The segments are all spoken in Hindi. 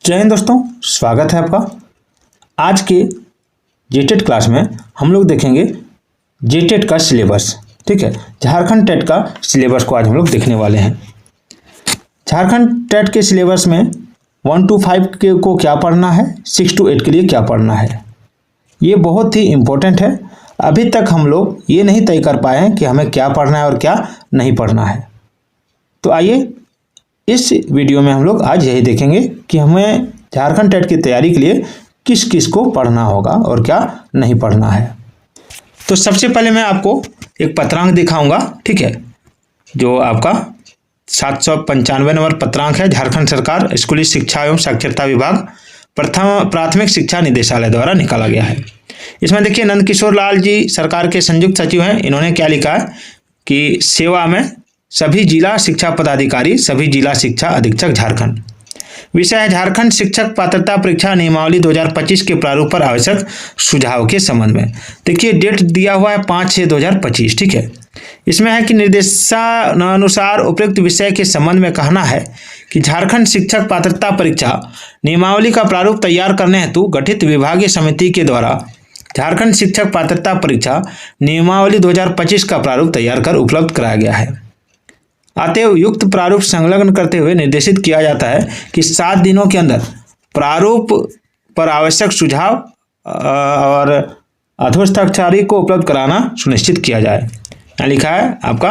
जय हिंद दोस्तों, स्वागत है आपका। आज के जेटेट क्लास में हम लोग देखेंगे जेटेट का सिलेबस। ठीक है, झारखंड टेट का सिलेबस को आज हम लोग देखने वाले हैं। झारखंड टेट के सिलेबस में 1 to 5 को क्या पढ़ना है, 6 to 8 के लिए क्या पढ़ना है, ये बहुत ही इम्पोर्टेंट है। अभी तक हम लोग ये नहीं तय कर पाए हैं कि हमें क्या पढ़ना है और क्या नहीं पढ़ना है। तो आइए इस वीडियो में हम लोग आज यही देखेंगे कि हमें झारखंड टेट की तैयारी के लिए किस किस को पढ़ना होगा और क्या नहीं पढ़ना है। तो सबसे पहले मैं आपको एक पत्रांक दिखाऊंगा। ठीक है, जो आपका 795 नंबर पत्रांक है, झारखंड सरकार स्कूली शिक्षा एवं साक्षरता विभाग प्राथमिक शिक्षा निदेशालय द्वारा निकाला गया है। इसमें देखिए नंदकिशोर लाल जी सरकार के संयुक्त सचिव हैं। इन्होंने क्या लिखा है कि सेवा में सभी जिला शिक्षा पदाधिकारी, सभी जिला शिक्षा अधीक्षक झारखंड। विषय है झारखंड शिक्षक पात्रता परीक्षा नियमावली 2025 के प्रारूप पर आवश्यक सुझाव के संबंध में। देखिए डेट दिया हुआ है 5/6/2025। ठीक है, इसमें है कि निर्देशानुसार उपयुक्त विषय के संबंध में कहना है कि झारखंड शिक्षक पात्रता परीक्षा नियमावली का प्रारूप तैयार करने हेतु गठित विभागीय समिति के द्वारा झारखंड शिक्षक पात्रता परीक्षा नियमावली 2025 का प्रारूप तैयार कर उपलब्ध कराया गया है। अतएव युक्त प्रारूप संलग्न करते हुए निर्देशित किया जाता है कि 7 दिनों के अंदर प्रारूप पर आवश्यक सुझाव और अधोहस्ताक्षरी को उपलब्ध कराना सुनिश्चित किया जाए। यहाँ लिखा है आपका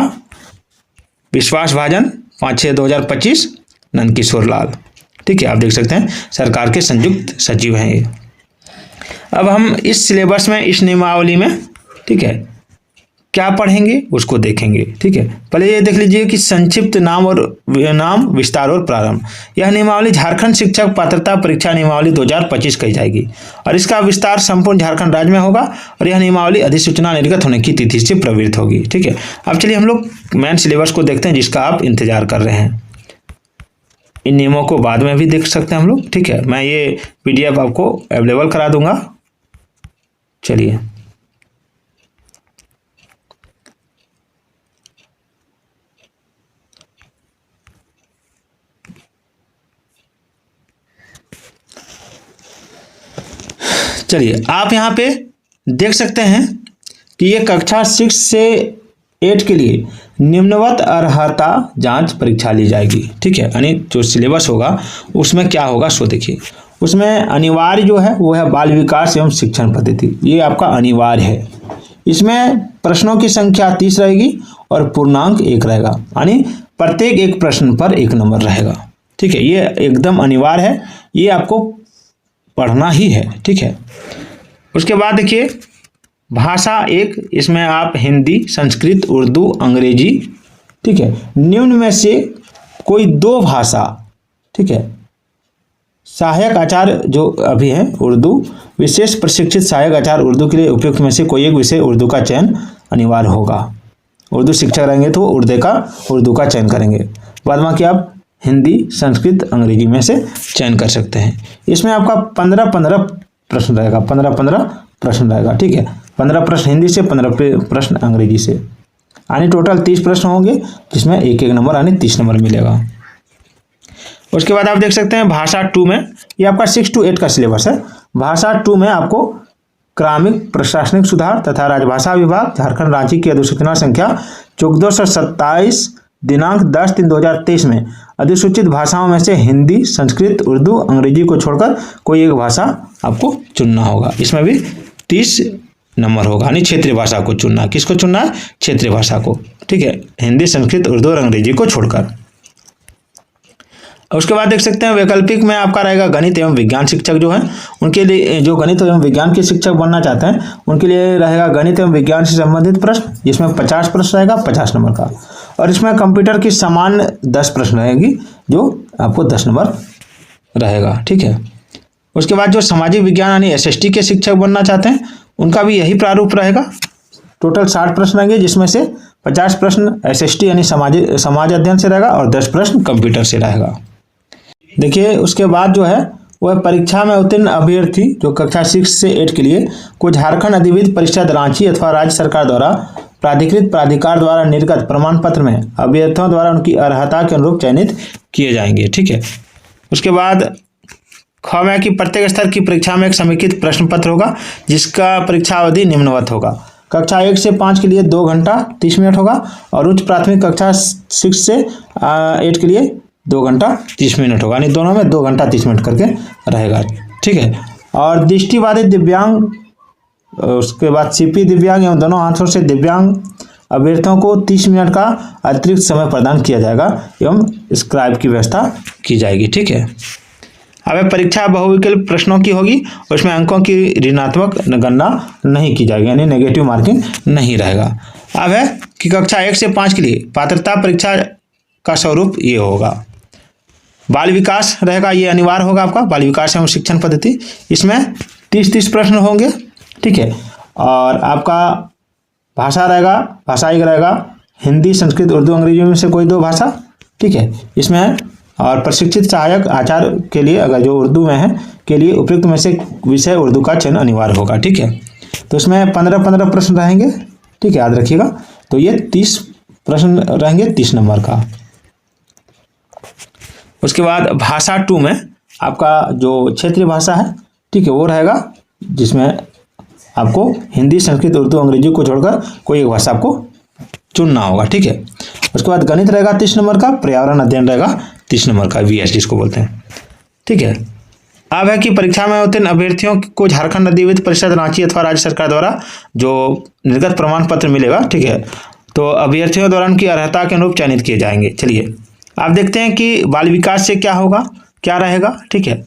विश्वास भाजन 5/6/2025 नंदकिशोर लाल। ठीक है, आप देख सकते हैं सरकार के संयुक्त सचिव हैं ये। अब हम इस सिलेबस में, इस नियमावली में, ठीक है, क्या पढ़ेंगे उसको देखेंगे। ठीक है, पहले ये देख लीजिए कि संक्षिप्त नाम विस्तार और प्रारंभ। यह नियमावली झारखंड शिक्षक पात्रता परीक्षा नियमावली 2025 कही जाएगी और इसका विस्तार संपूर्ण झारखंड राज्य में होगा और यह नियमावली अधिसूचना निर्गत होने की तिथि से प्रवृत्त होगी। ठीक है, अब चलिए हम लोग मेन सिलेबस को देखते हैं जिसका आप इंतजार कर रहे हैं। इन नियमों को बाद में भी देख सकते हैं हम लोग। ठीक है, मैं ये PDF आपको अवेलेबल करा दूंगा। चलिए आप यहाँ पे देख सकते हैं कि ये कक्षा 6 से 8 के लिए निम्नवत अर्हता जांच परीक्षा ली जाएगी। ठीक है, यानी जो सिलेबस होगा उसमें क्या होगा सो देखिए। उसमें अनिवार्य जो है वो है बाल विकास एवं शिक्षण पद्धति, ये आपका अनिवार्य है। इसमें प्रश्नों की संख्या 30 रहेगी और पूर्णांक 1 रहेगा, यानी प्रत्येक एक प्रश्न पर 1 नंबर रहेगा। ठीक है, ये एकदम अनिवार्य है, ये आपको पढ़ना ही है। ठीक है, उसके बाद देखिए भाषा 1, इसमें आप हिंदी, संस्कृत, उर्दू, अंग्रेजी, ठीक है, निम्न में से कोई 2 भाषा, ठीक है, सहायक आचार्य जो अभी है उर्दू, विशेष प्रशिक्षित सहायक आचार्य उर्दू के लिए उपयुक्त में से कोई एक विषय उर्दू का चयन अनिवार्य होगा। उर्दू शिक्षक रहेंगे तो उर्दू का चयन करेंगे। बाद बाकी आप हिंदी, संस्कृत, अंग्रेजी में से चयन कर सकते हैं। इसमें आपका 15-15 प्रश्न रहेगा, 15-15 प्रश्न रहेगा। ठीक है, 15 प्रश्न हिंदी से, 15 प्रश्न अंग्रेजी से, यानी टोटल 30 प्रश्न होंगे जिसमें 1-1 नंबर यानी 30 नंबर मिलेगा। उसके बाद आप देख सकते हैं भाषा 2 में, ये आपका 6 to 8 का सिलेबस है। भाषा 2 में आपको क्रमिक प्रशासनिक सुधार तथा राजभाषा विभाग झारखंड रांची की अधिसूचना संख्या 1427 दिनांक 10/3/2023 में अधिसूचित भाषाओं में से हिंदी, संस्कृत, उर्दू, अंग्रेजी को छोड़कर कोई एक भाषा आपको चुनना होगा। इसमें भी 30 नंबर होगा, यानी क्षेत्रीय भाषा को चुनना है। किसको चुनना है? क्षेत्रीय भाषा को। ठीक है, हिंदी, संस्कृत, उर्दू और अंग्रेजी को छोड़कर। उसके बाद देख सकते हैं वैकल्पिक में आपका रहेगा गणित एवं विज्ञान शिक्षक जो है उनके लिए, जो गणित एवं विज्ञान के शिक्षक बनना चाहते हैं उनके लिए रहेगा गणित एवं विज्ञान से संबंधित प्रश्न, जिसमें 50 प्रश्न रहेगा, 50 नंबर का। और इसमें कंप्यूटर की समान 10 प्रश्न रहेगी जो आपको 10 नंबर रहेगा। ठीक है, उसके बाद जो सामाजिक विज्ञान यानी SST के शिक्षक बनना चाहते हैं उनका भी यही प्रारूप रहेगा। टोटल 60 प्रश्न रहेंगे जिसमें से 50 प्रश्न SST यानी समाज अध्ययन से रहेगा और 10 प्रश्न कंप्यूटर से रहेगा। देखिए उसके बाद जो है वह परीक्षा में उत्तीर्ण अभ्यर्थी जो कक्षा 6 से 8 के लिए को झारखंड अधिविद्य परिषद रांची अथवा राज्य सरकार द्वारा प्राधिकृत प्राधिकार द्वारा निर्गत प्रमाण पत्र में अभ्यर्थियों द्वारा उनकी अर्हता के अनुरूप चयनित किए जाएंगे। ठीक है, उसके बाद ख में कि प्रत्येक स्तर की परीक्षा में एक समेकित प्रश्न पत्र होगा जिसका परीक्षा अवधि निम्नवत होगा। कक्षा 1 से 5 के लिए 2 घंटा 30 मिनट होगा और उच्च प्राथमिक कक्षा 6 से 8 के लिए 2 घंटा 30 मिनट होगा, यानी दोनों में 2 घंटा 30 मिनट करके रहेगा। ठीक है। और दृष्टिबाधित दिव्यांग, उसके बाद सीपी दिव्यांग एवं दोनों आंखों से दिव्यांग अभ्यर्थियों को 30 मिनट का अतिरिक्त समय प्रदान किया जाएगा एवं स्क्राइब की व्यवस्था की जाएगी। ठीक है। अब परीक्षा बहुविकल्प प्रश्नों की होगी, उसमें अंकों की ऋणात्मक गणना नहीं की जाएगी, यानी नेगेटिव मार्किंग नहीं रहेगा। अब है कि कक्षा 1 से 5 के लिए पात्रता परीक्षा का स्वरूप ये होगा। बाल विकास रहेगा, ये अनिवार्य होगा आपका, बाल विकास एवं शिक्षण पद्धति। इसमें 30 प्रश्न होंगे। ठीक है। और आपका भाषा रहेगा, भाषा एक रहेगा हिंदी, संस्कृत, उर्दू, अंग्रेजी में से कोई 2 भाषा। ठीक है। इसमें और प्रशिक्षित सहायक आचार्य के लिए, अगर जो उर्दू में है के लिए उपयुक्त में से विषय उर्दू का चयन अनिवार्य होगा। ठीक है। तो इसमें 15 प्रश्न रहेंगे। ठीक है, याद रखिएगा। तो ये 30 प्रश्न रहेंगे 30 नंबर का। उसके बाद भाषा 2 में आपका जो क्षेत्रीय भाषा है, ठीक है, वो रहेगा जिसमें आपको हिंदी, संस्कृत, उर्दू, अंग्रेजी को छोड़कर कोई एक भाषा आपको चुनना होगा। ठीक है। उसके बाद गणित रहेगा 30 नंबर का, पर्यावरण अध्ययन रहेगा 30 नंबर का, वीएस जिसको बोलते हैं। ठीक है। अब है कि परीक्षा में उत्तीर्ण अभ्यर्थियों को झारखंड अधिविद्य परिषद रांची अथवा राज्य सरकार द्वारा जो निर्गत प्रमाण पत्र मिलेगा। ठीक है। तो अभ्यर्थियों द्वारा उनकी अर्हता के अनुरूप चयनित किए जाएंगे। चलिए आप देखते हैं कि बाल विकास से क्या होगा, क्या रहेगा। ठीक है।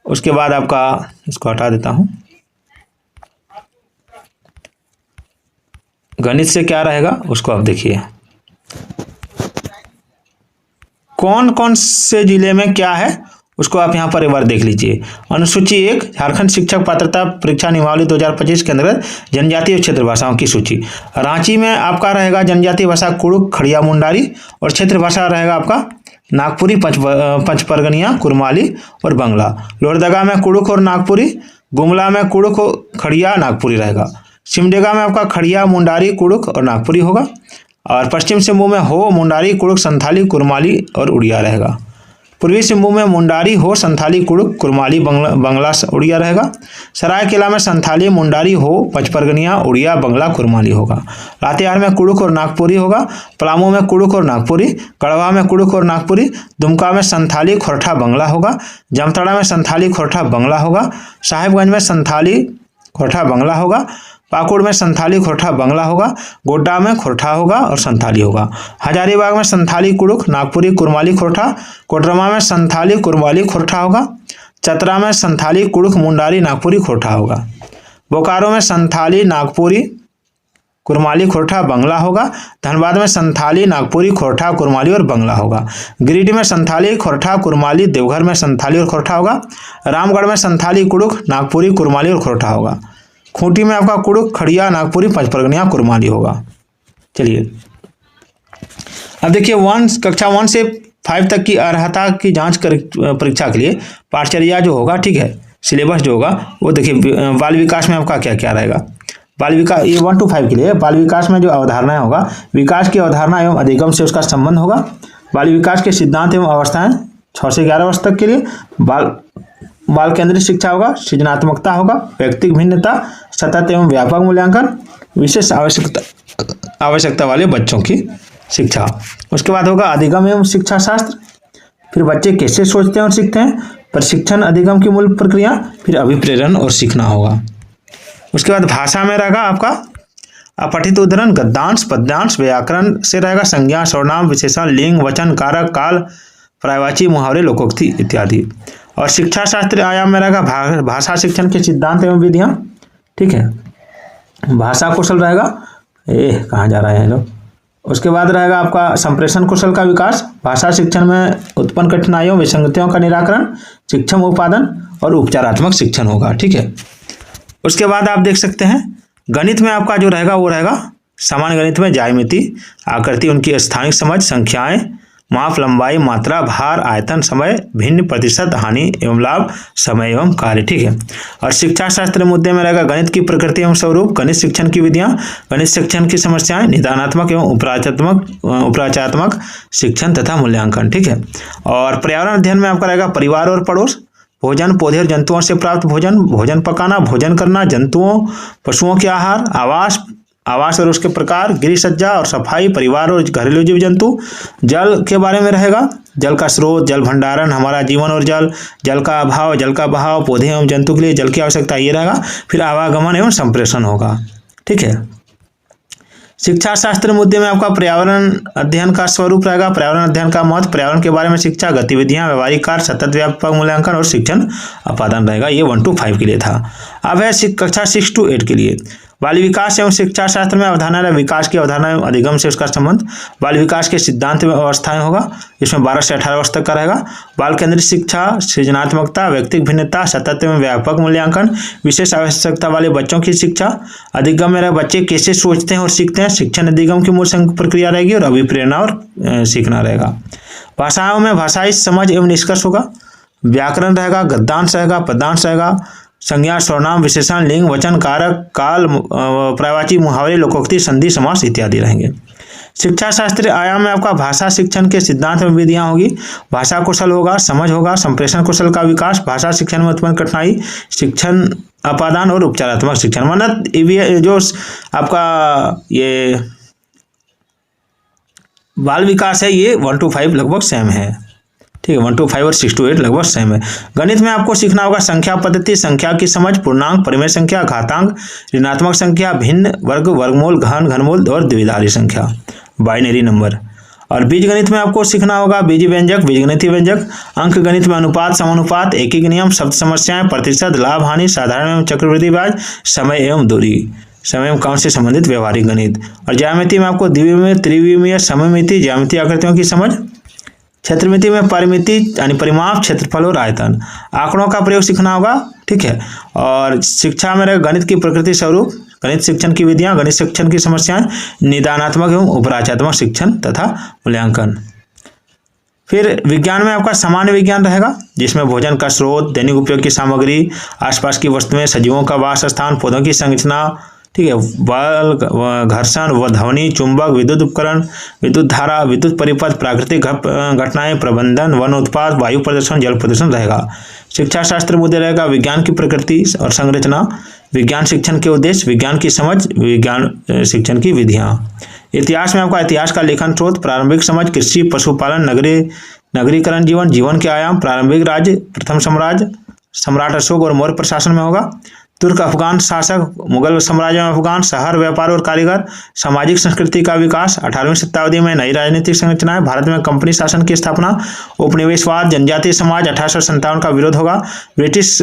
उसके बाद आपका, इसको हटा देता हूं, गणित से क्या रहेगा उसको आप देखिए। कौन कौन से जिले में क्या है उसको आप यहाँ पर एक बार देख लीजिए। अनुसूची 1 झारखंड शिक्षक पात्रता परीक्षा नियमावली 2025 के अंतर्गत जनजातीय क्षेत्र भाषाओं की सूची। रांची में आपका रहेगा जनजातीय भाषा कुड़ुक, खड़िया, मुंडारी, और क्षेत्र भाषा रहेगा आपका नागपुरी, पंचपरगनिया, कुरमाली और बंगला। लोहरदगा में कुड़ुक और नागपुरी, गुमला में कुड़ुक, खड़िया, नागपुरी रहेगा। सिमडेगा में आपका खड़िया, मुंडारी, कुड़ुक और नागपुरी होगा। और पश्चिम सिंहभूम में हो, मुंडारी, कुड़ुक, संथाली, कुरमाली और उड़िया रहेगा। पूर्वी सिंहभूम में मुंडारी, हो, संथाली, कुड़ुक, कुरमाली, बंगला उड़िया रहेगा। सरायकेला में संथाली, मुंडारी, हो, पंचपरगनिया, उड़िया, बंगला, कुरमाली होगा। लातेहार में कुड़ुक और नागपुरी होगा। पलामू में कुड़ुक और नागपुरी, गढ़वा में कुड़ुक और नागपुरी, दुमका में संथाली, खोरठा, बंगला होगा। जामताड़ा में संथाली, खोरठा, बंगला होगा। साहेबगंज में संथाली, खोरठा, बंगला होगा। पाकुड़ में संथाली, खोरठा, बंगला होगा। गोड्डा में खोरठा होगा और संथाली होगा। हजारीबाग में संथाली, कुड़ुक, नागपुरी, कुरमाली, खोरठा। कोडरमा में संथाली, कुरमाली, खोरठा होगा। चतरा में संथाली, कुड़ुक, मुंडारी, नागपुरी, खोरठा होगा। बोकारो में संथाली, नागपुरी, कुरमाली, खोरठा, बंगला होगा। धनबाद में संथाली, नागपुरी, खोरठा, कुरमाली और बंगला होगा। गिरिडीह में संथाली, खोरठा, कुरमाली। देवघर में संथाली और खोरठा होगा। रामगढ़ में संथाली, कुड़ुक, नागपुरी, कुरमाली और खोरठा होगा। खूंटी में आपका कुड़ुक, खड़िया, नागपुरी, पंचपरगनिया, कुरमाली होगा। चलिए अब देखिए कक्षा 1 से 5 तक की अर्हता की जांच परीक्षा के लिए पाठचर्या जो होगा, ठीक है, सिलेबस जो होगा वो देखिए। बाल विकास में आपका क्या क्या रहेगा। बाल विकास ये 1 to 5 के लिए बाल विकास में जो अवधारणाएं होगा, विकास की अवधारणा एवं अधिगम से उसका संबंध होगा। बाल विकास के सिद्धांत एवं अवस्थाएं 6 से 11 वर्ष तक के लिए। बाल केंद्रित शिक्षा होगा। सृजनात्मकता होगा। व्यक्तिगत भिन्नता, सतत एवं व्यापक मूल्यांकन, विशेष आवश्यकता वाले बच्चों की शिक्षा। उसके बाद होगा अधिगम एवं शिक्षा शास्त्र, फिर बच्चे कैसे सोचते हैं और सीखते हैं, प्रशिक्षण, अधिगम की मूल प्रक्रिया, फिर अभिप्रेरण और सीखना होगा। उसके बाद भाषा में रहेगा आपका अपठित उद्धरण, गद्यांश, पद्यांश, व्याकरण से रहेगा संज्ञा, सर्वनाम, विशेषण, लिंग, वचन, कारक, काल, पर्यायवाची, मुहावरे, लोकोक्ति इत्यादि। और शिक्षा शास्त्र आयाम में रहेगा भाषा शिक्षण के सिद्धांत एवं विधियां, ठीक है। भाषा कौशल रहेगा, कहाँ जा रहे हैं लोग। उसके बाद रहेगा आपका संप्रेषण कौशल का विकास, भाषा शिक्षण में उत्पन्न कठिनाइयों, विसंगतियों का निराकरण, शिक्षण उत्पादन और उपचारात्मक शिक्षण होगा, ठीक है। उसके बाद आप देख सकते हैं गणित में आपका जो रहेगा वो रहेगा सामान्य गणित में ज्यामिति, आकृति, उनकी स्थानिक समझ, संख्याएं, माप, लंबाई, मात्रा, भार, आयतन, समय, भिन्न, प्रतिशत, हानि एवं लाभ, समय एवं कार्य, ठीक है। और शिक्षा शास्त्र मुद्दे में रहेगा गणित की प्रकृति एवं स्वरूप, गणित शिक्षण की विधियां, गणित शिक्षण की समस्याएं, निदानात्मक एवं उपराचात्मक शिक्षण तथा मूल्यांकन, ठीक है। और पर्यावरण अध्ययन में आपका रहेगा परिवार और पड़ोस, भोजन, पौधे और जंतुओं से प्राप्त भोजन, भोजन पकाना, भोजन करना, जंतुओं पशुओं के आहार, आवास और उसके प्रकार, गृह सज्जा और सफाई, परिवार और घरेलू जीव जंतु। जल के बारे में रहेगा, जल का स्रोत, जल भंडारण, हमारा जीवन और जल का अभाव, जल का बहाव, पौधे एवं जंतु के लिए जल की आवश्यकता, ये रहेगा। फिर आवागमन एवं संप्रेषण होगा। ठीक है। शिक्षा शास्त्र मुद्दे में आपका पर्यावरण अध्ययन का स्वरूप रहेगा, पर्यावरण अध्ययन का महत्व, पर्यावरण के बारे में शिक्षा, गतिविधियां, व्यवहारिक कार्य, सतत व्यापक मूल्यांकन और शिक्षण अपादान रहेगा। ये 1 to 5 के लिए था। अब है कक्षा 6 to 8 के लिए। बाल विकास एवं शिक्षा शास्त्र में अवधारणा, विकास की अवधारणा एवं अधिगम से उसका संबंध, बाल विकास के सिद्धांत में अवस्थाएं होगा, इसमें 12 से 18 वर्ष तक का रहेगा। बाल केंद्रित शिक्षा, सृजनात्मकता, व्यक्तिगत भिन्नता, सतत एवं व्यापक मूल्यांकन, विशेष आवश्यकता वाले बच्चों की शिक्षा। अधिगम में बच्चे कैसे सोचते हैं और सीखते हैं, शिक्षण अधिगम की मूल प्रक्रिया रहेगी और अभिप्रेरणा और सीखना रहेगा। भाषाओं में भाषाई समझ एवं निष्कर्ष होगा, व्याकरण रहेगा, गद्यांश रहेगा, पद्यांश रहेगा, संज्ञा, सर्वनाम, विशेषण, लिंग, वचन, कारक, काल, पर्यायवाची, मुहावरे, लोकोक्ति, संधि, समास इत्यादि रहेंगे। शिक्षा शास्त्रीय आयाम में आपका भाषा शिक्षण के सिद्धांत एवं विधियां होगी, भाषा कौशल होगा, समझ होगा, संप्रेषण कौशल का विकास, भाषा शिक्षण में उत्पन्न कठिनाई, शिक्षण अपादान और उपचारात्मक शिक्षण। मतलब जो आपका ये बाल विकास है ये 1 to 5 लगभग सेम है। ठीक है, 1 to 5 और 6 to 8 लगभग सेम है। गणित में आपको सीखना होगा संख्या पद्धति, संख्या की समझ, पूर्णांक, परिमेय संख्या, घातांक, ऋणात्मक संख्या, भिन्न, वर्ग, वर्गमूल, घन, घनमूल और द्विधारी संख्या, बाइनरी नंबर। और बीज गणित में आपको सीखना होगा बीज व्यंजक, बीजगणितीय व्यंजक। अंक गणित में अनुपात, समानुपात, एकीक नियम, शब्द समस्याएं, प्रतिशत, लाभ हानि, साधारण एवं चक्रवृद्धि ब्याज, समय एवं दूरी, समय एवं काम से संबंधित व्यवहारिक गणित। और ज्यामिति में आपको द्विविमीय, त्रिविमीय, सममिति, ज्यामितीय आकृतियों की समझ। क्षेत्रमिति में परिमिति यानी परिमाप, क्षेत्रफल और आयतन। आंकड़ों का प्रयोग सीखना होगा। ठीक है। और शिक्षा में गणित की प्रकृति, स्वरूप, गणित शिक्षण की विधियां, गणित शिक्षण की समस्याएं, निदानात्मक एवं उपराचात्मक शिक्षण तथा मूल्यांकन। फिर विज्ञान में आपका सामान्य विज्ञान रहेगा, जिसमें भोजन का स्रोत, दैनिक उपयोग की सामग्री, आसपास की वस्तुएं, सजीवों का वास स्थान, पौधों की संरचना, ठीक है, बल, घर्षण व ध्वनि, चुंबक, विद्युत उपकरण, विद्युत धारा, विद्युत परिपथ, प्राकृतिक घटनाएं, प्रबंधन, वन उत्पाद, वायु प्रदूषण, जल प्रदूषण रहेगा। शिक्षा शास्त्र मुद्दे रहेगा विज्ञान की प्रकृति और संरचना, विज्ञान शिक्षण के उद्देश्य, विज्ञान की समझ, विज्ञान शिक्षण की विधियां। इतिहास में आपका इतिहास का लेखन स्रोत, प्रारंभिक समझ, कृषि, पशुपालन, नगरीकरण, जीवन के आयाम, प्रारंभिक राज्य, प्रथम सम्राट अशोक और मौर्य प्रशासन में होगा। तुर्क अफगान शासक, मुगल साम्राज्य में अफगान, शहर, व्यापार और कारीगर, सामाजिक संस्कृति का विकास, 18वीं शताब्दी में नई राजनीतिक संरचनाएं, भारत में कंपनी शासन की स्थापना, उपनिवेशवाद, जनजातीय समाज, 1857 का विरोध होगा, ब्रिटिश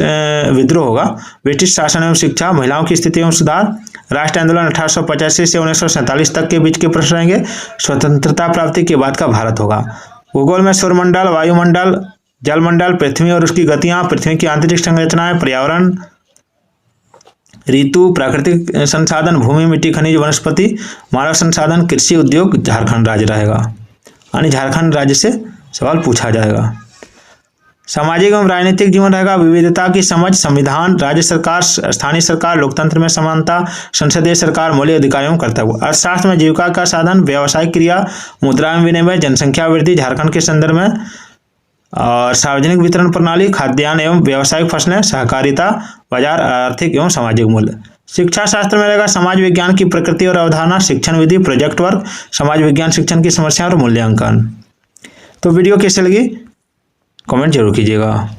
विद्रोह होगा, ब्रिटिश शासन एवं शिक्षा, महिलाओं की स्थिति एवं सुधार, राष्ट्र आंदोलन 1885 से 1947 तक के बीच के प्रश्न रहेंगे, स्वतंत्रता प्राप्ति के बाद का भारत होगा। भूगोल में सौरमंडल, वायुमंडल, जलमंडल, पृथ्वी और उसकी गतियां, पृथ्वी की आंतरिक संरचनाएं, पर्यावरण, ऋतु, प्राकृतिक संसाधन, भूमि, मिट्टी, खनिज, वनस्पति, मानव संसाधन, कृषि, उद्योग, झारखंड राज्य रहेगा, यानी झारखंड राज्य से सवाल पूछा जाएगा। सामाजिक एवं राजनीतिक जीवन रहेगा, विविधता की समझ, संविधान, राज्य सरकार, स्थानीय सरकार, लोकतंत्र में समानता, संसदीय सरकार, मौलिक अधिकार एवं कर्तव्य। अर्थशास्त्र में जीविका का साधन, व्यावसायिक क्रिया, मुद्रा में विनिमय, जनसंख्या वृद्धि झारखंड के संदर्भ में, और सार्वजनिक वितरण प्रणाली, खाद्यान्न एवं व्यावसायिक फसलें, सहकारिता, बाजार, आर्थिक एवं सामाजिक मूल्य। शिक्षा शास्त्र में रहेगा समाज विज्ञान की प्रकृति और अवधारणा, शिक्षण विधि, प्रोजेक्ट वर्क, समाज विज्ञान शिक्षण की समस्या और मूल्यांकन। तो वीडियो कैसे लगी कमेंट जरूर कीजिएगा।